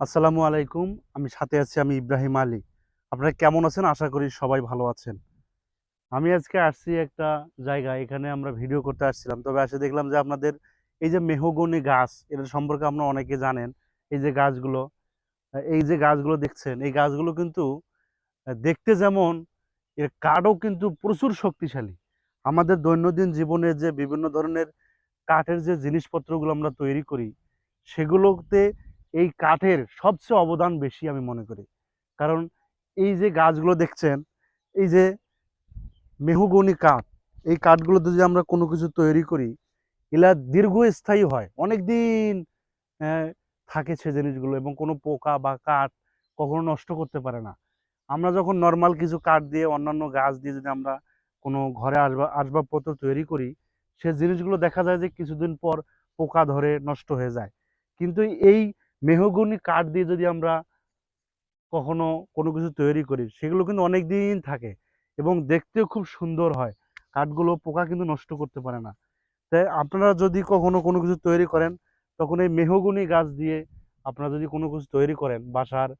আসসালামু আলাইকুম। আমি ইব্রাহিম আলী। আপনারা কেমন আছেন? আশা করি সবাই ভালো আছেন। আমি আজকে আসছি একটা জায়গায়, এখানে আমরা ভিডিও করতে আসছিলাম। তবে এসে দেখলাম যে আপনাদের এই যে মেহগনি গাছ, এটার সম্পর্কে আপনারা অনেকে জানেন। এই যে গাছগুলো দেখছেন, এই গাছগুলো কিন্তু দেখতে যেমন, এর কাঠও কিন্তু প্রচুর শক্তিশালী। আমাদের দৈনন্দিন জীবনে যে বিভিন্ন ধরনের কাঠের যে জিনিসপত্রগুলো আমরা তৈরি করি, সেগুলোতে এই কাঠের সবচেয়ে অবদান বেশি আমি মনে করি। কারণ এই যে গাছগুলো দেখছেন, এই যে মেহগনি কাঠ, এই কাঠগুলোতে যদি আমরা কোনো কিছু তৈরি করি, এগুলা দীর্ঘস্থায়ী হয়। অনেকদিন অ্যা থাকে সে জিনিসগুলো, এবং কোনো পোকা বা কাঠ কখনো নষ্ট করতে পারে না। আমরা যখন নরমাল কিছু কাঠ দিয়ে, অন্যান্য গাছ দিয়ে যদি আমরা কোনো ঘরে আসবাবপত্র তৈরি করি, সে জিনিসগুলো দেখা যায় যে কিছুদিন পর পোকা ধরে নষ্ট হয়ে যায়। কিন্তু এই মেহগনি কাঠ দিয়ে যদি আমরা কখনো কোনো কিছু তৈরি করি, সেগুলো কিন্তু অনেকদিন থাকে এবং দেখতেও খুব সুন্দর হয়। কাঠগুলো পোকা কিন্তু নষ্ট করতে পারে না। তাই আপনারা যদি কখনো কোনো কিছু তৈরি করেন, তখন এই মেহগনি গাছ দিয়ে আপনারা যদি কোনো কিছু তৈরি করেন, বাসার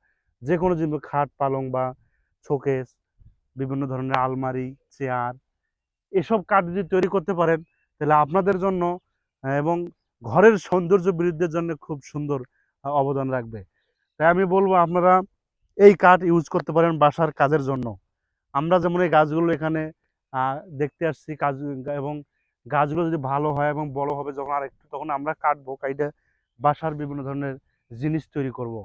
যেকোনো জিনিস, খাট, পালং বা শোকেস, বিভিন্ন ধরনের আলমারি, চেয়ার, এসব কাঠ যদি তৈরি করতে পারেন, তাহলে আপনাদের জন্য এবং ঘরের সৌন্দর্য বৃদ্ধির জন্য খুব সুন্দর অবদান রাখবে। তাই আমি বলব আপনারা এই কাঠ ইউজ করতে পারেন বাসার কাজের জন্য। আমরা যেমন এই গাছগুলো এখানে দেখতে আসছি কাজ, এবং গাছগুলো যদি ভালো হয় এবং বড় হবে যখন আরেকটু, তখন আমরা কাটবো, কাইটে বাসার বিভিন্ন ধরনের জিনিস তৈরি করব।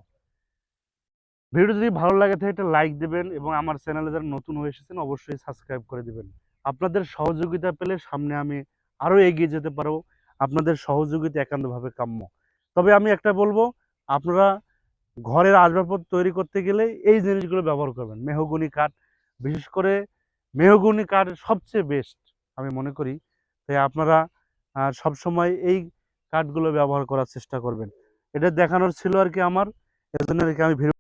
ভিডিও যদি ভালো লাগে থাকে একটা লাইক দিবেন, এবং আমার চ্যানেলে যারা নতুন হয়ে এসেছেন অবশ্যই সাবস্ক্রাইব করে দিবেন। আপনাদের সহযোগিতা পেলে সামনে আমি আরো এগিয়ে যেতে পারবো। আপনাদের সহযোগিতা একান্তভাবে কাম্য। তবে আমি একটা বলবো, আপনারা ঘরের আসবাবপত্র তৈরি করতে গেলে এই জিনিসগুলো ব্যবহার করবেন। মেহগনি কাঠ, বিশেষ করে মেহগনি কাঠ সবচেয়ে বেস্ট আমি মনে করি। তাই আপনারা সবসময় এই কাঠগুলো ব্যবহার করার চেষ্টা করবেন। এটা দেখানোর ছিল আর কি আমার। এজন্য আর কি আমি ভিডিও